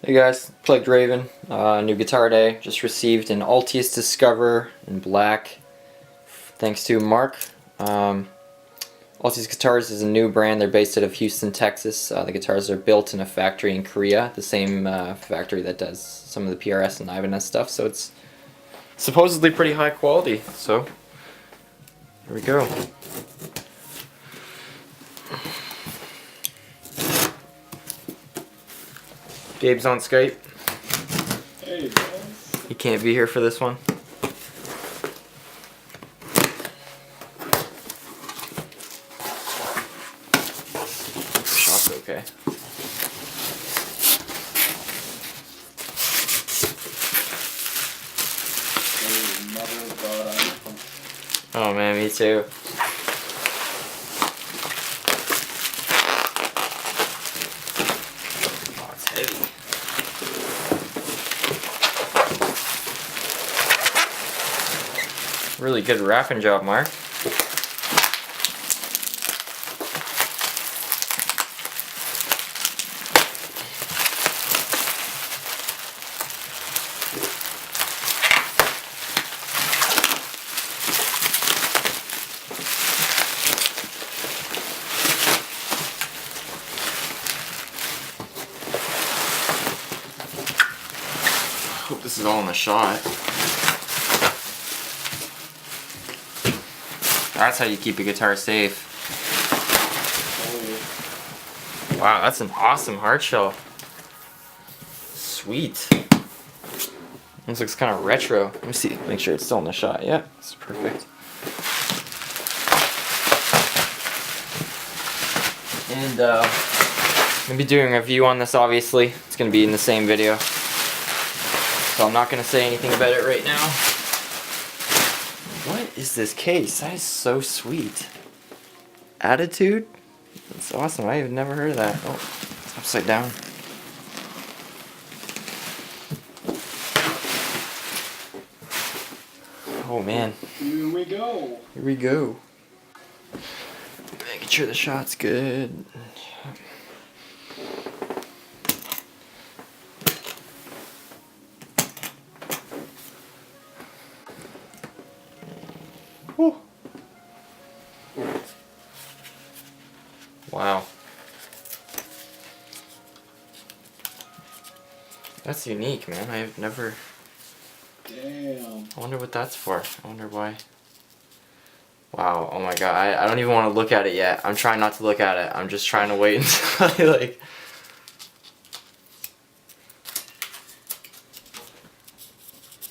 Hey guys, Plagued Raven, new guitar day. Just received an Altius Discover in black, thanks to Mark. Altius Guitars is a new brand. They're based out of Houston, Texas. The guitars are built in a factory in Korea, the same factory that does some of the PRS and Ibanez stuff. So it's supposedly pretty high quality. So here we go. Gabe's on Skype. Hey guys. He can't be here for this one. Shot's okay. Oh man, me too. Oh, it's heavy. Really good wrapping job, Mark. Hope this is all in the shot. That's how you keep a guitar safe. Wow, that's an awesome hard shell. Sweet. This looks kind of retro. Let me see, make sure it's still in the shot. Yeah, it's perfect. And I'm gonna be doing a review on this, obviously. It's gonna be in the same video. So I'm not gonna say anything about it right now. What is this case? That is so sweet. Attitude? That's awesome. I have never heard of that. Oh, it's upside down. Oh man. Here we go. Here we go. Making sure the shot's good. Whew. Wow. That's unique, man. I've never... Damn. I wonder what that's for. I wonder why. Wow, oh my god. I don't even want to look at it yet. I'm trying not to look at it. I'm just trying to wait until I, like...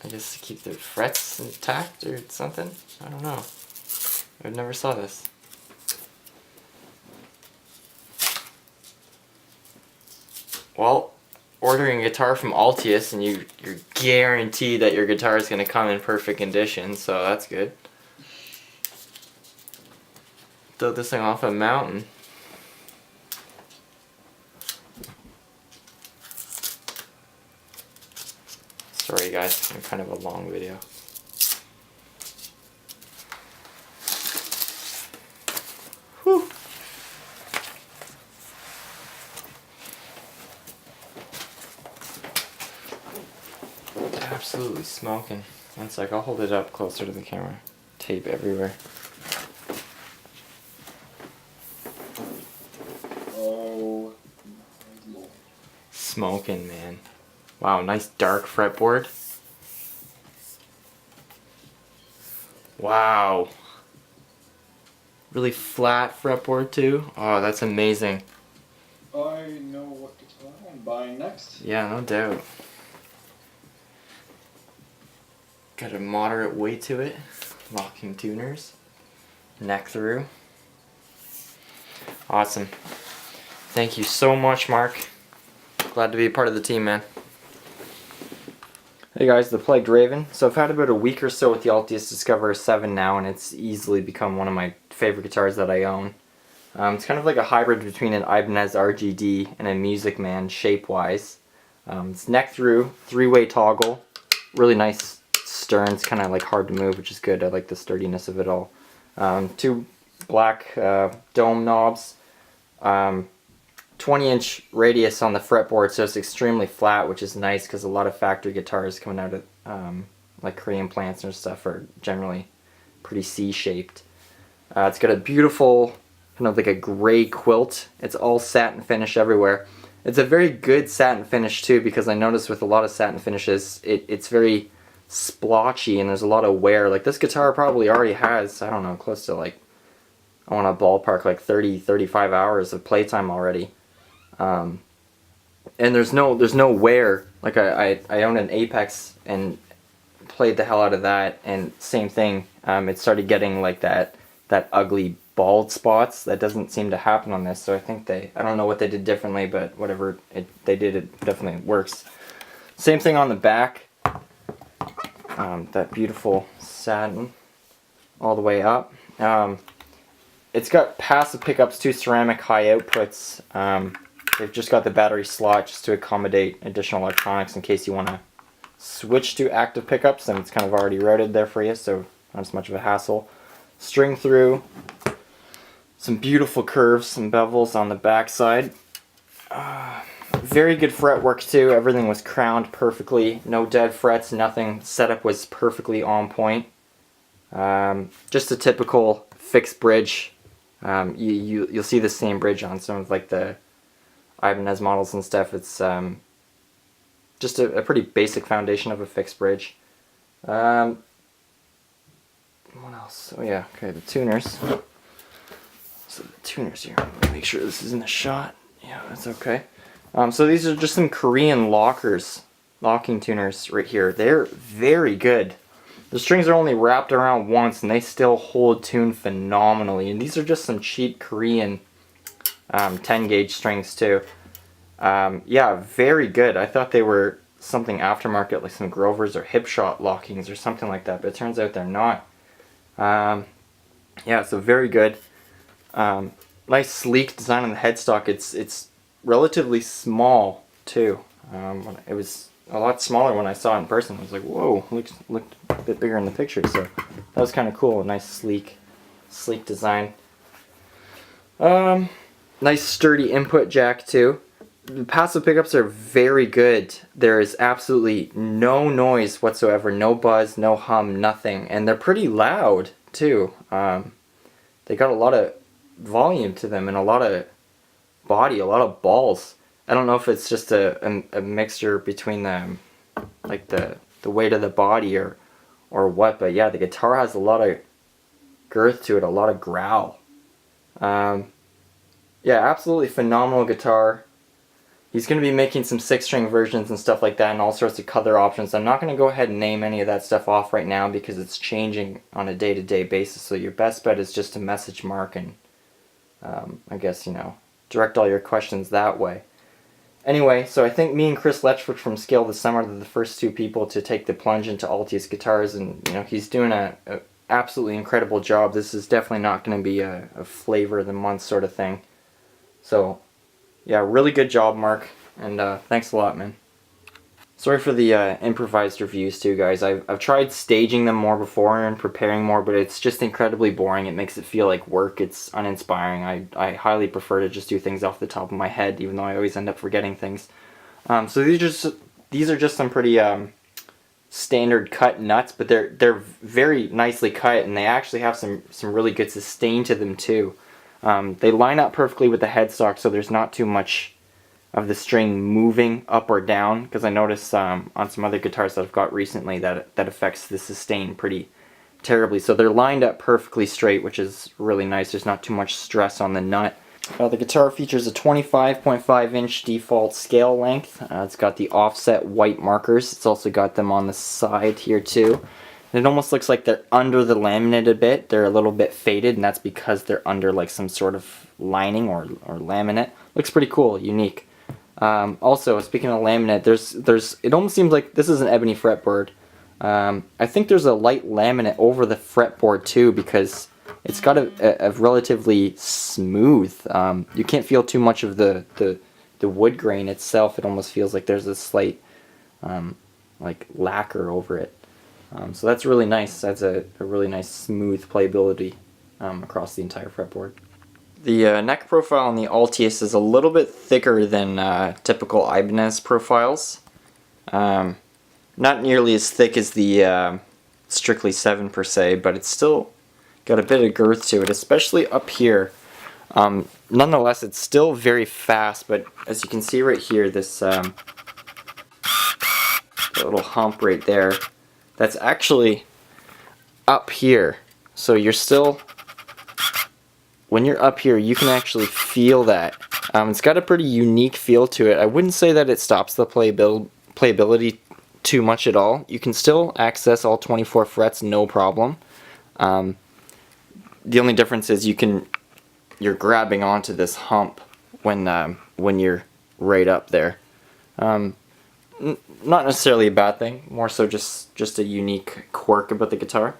I guess to keep the frets intact or something? I don't know. I never saw this. Well, ordering a guitar from Altius and you're guaranteed that your guitar is going to come in perfect condition, so that's good. Throw this thing off a mountain. Sorry guys, it's been kind of a long video. Whew. Absolutely smoking. One sec, I'll hold it up closer to the camera. Tape everywhere. Oh. Smoking, man. Wow, nice dark fretboard. Wow. Really flat fretboard too. Oh, that's amazing. I know what guitar I'm buying next. Yeah, no doubt. Got a moderate weight to it. Locking tuners. Neck through. Awesome. Thank you so much, Mark. Glad to be a part of the team, man. Hey guys, the Plagued Raven. So I've had about a week or so with the Altius Discover 7 now, and it's easily become one of my favorite guitars that I own. It's kind of like a hybrid between an Ibanez RGD and a Music Man shape-wise. It's neck through, 3-way toggle, really nice stern. It's kind of like hard to move, which is good. I like the sturdiness of it all. 2 black dome knobs, 20-inch radius on the fretboard, so it's extremely flat, which is nice because a lot of factory guitars coming out of like Korean plants and stuff are generally pretty C-shaped. It's got a beautiful kind of like a gray quilt. It's all satin finish everywhere. It's a very good satin finish too, because I noticed with a lot of satin finishes it's very splotchy and there's a lot of wear. Like this guitar probably already has, I don't know, close to like, I want to ballpark like 30-35 hours of playtime already. And there's no wear. Like I own an Apex and played the hell out of that, and same thing. It started getting like that ugly bald spots that doesn't seem to happen on this. So I think I don't know what they did differently, but whatever they did, it definitely works. Same thing on the back. That beautiful satin all the way up. It's got passive pickups, 2 ceramic high outputs. They've just got the battery slot just to accommodate additional electronics in case you want to switch to active pickups, and it's kind of already routed there for you, so not as much of a hassle. String through, some beautiful curves, some bevels on the back side. Very good fretwork too. Everything was crowned perfectly, no dead frets, nothing. Setup was perfectly on point. Just a typical fixed bridge. You'll see the same bridge on some of like the Ibanez models and stuff. It's just a pretty basic foundation of a fixed bridge. What else? Oh yeah, okay, the tuners. So the tuners here. Let me make sure this is in the shot. Yeah, that's okay. So these are just some Korean locking tuners right here. They're very good. The strings are only wrapped around once and they still hold tune phenomenally. And these are just some cheap Korean 10 gauge strings too. Yeah, very good. I thought they were something aftermarket, like some Grovers or Hipshot lockings or something like that, but it turns out they're not. Yeah, so very good. Nice sleek design on the headstock. It's relatively small too. It was a lot smaller when I saw it in person. I was like, whoa, looked a bit bigger in the picture. So that was kind of cool. Nice sleek design. Nice sturdy input jack too. The passive pickups are very good. There is absolutely no noise whatsoever, no buzz, no hum, nothing, and they're pretty loud too. They got a lot of volume to them and a lot of body, a lot of balls. I don't know if it's just a mixture between the like the weight of the body or what, but yeah, the guitar has a lot of girth to it, a lot of growl. Yeah, absolutely phenomenal guitar. He's going to be making some 6-string versions and stuff like that and all sorts of color options. I'm not going to go ahead and name any of that stuff off right now because it's changing on a day-to-day basis. So your best bet is just to message Mark and I guess, you know, direct all your questions that way. Anyway, so I think me and Chris Letchford from Scale this Summer are the first 2 people to take the plunge into Altius guitars, and you know, he's doing a absolutely incredible job. This is definitely not going to be a flavor of the month sort of thing. So yeah, really good job, Mark, and thanks a lot, man. Sorry for the improvised reviews too, guys. I've tried staging them more before and preparing more, but it's just incredibly boring. It makes it feel like work. It's uninspiring. I highly prefer to just do things off the top of my head, even though I always end up forgetting things. So these are just some pretty standard cut nuts, but they're very nicely cut, and they actually have some really good sustain to them too. They line up perfectly with the headstock, so there's not too much of the string moving up or down, because I noticed on some other guitars that I've got recently that affects the sustain pretty terribly. So they're lined up perfectly straight, which is really nice. There's not too much stress on the nut. The guitar features a 25.5 inch default scale length. It's got the offset white markers. It's also got them on the side here too. And it almost looks like they're under the laminate a bit. They're a little bit faded, and that's because they're under like some sort of lining or laminate. Looks pretty cool, unique. Also, speaking of laminate, it almost seems like this is an ebony fretboard. I think there's a light laminate over the fretboard too, because it's got a relatively smooth. You can't feel too much of the wood grain itself. It almost feels like there's a slight like lacquer over it. So that's really nice. That's a really nice smooth playability across the entire fretboard. The neck profile on the Altius is a little bit thicker than typical Ibanez profiles. Not nearly as thick as the Strictly 7 per se, but it's still got a bit of girth to it, especially up here. Nonetheless, it's still very fast, but as you can see right here, this little hump right there, that's actually up here. So you're still, when you're up here, you can actually feel that. It's got a pretty unique feel to it. I wouldn't say that it stops the playability too much at all. You can still access all 24 frets, no problem. The only difference is you're grabbing onto this hump when you're right up there. Not necessarily a bad thing, more so just a unique quirk about the guitar.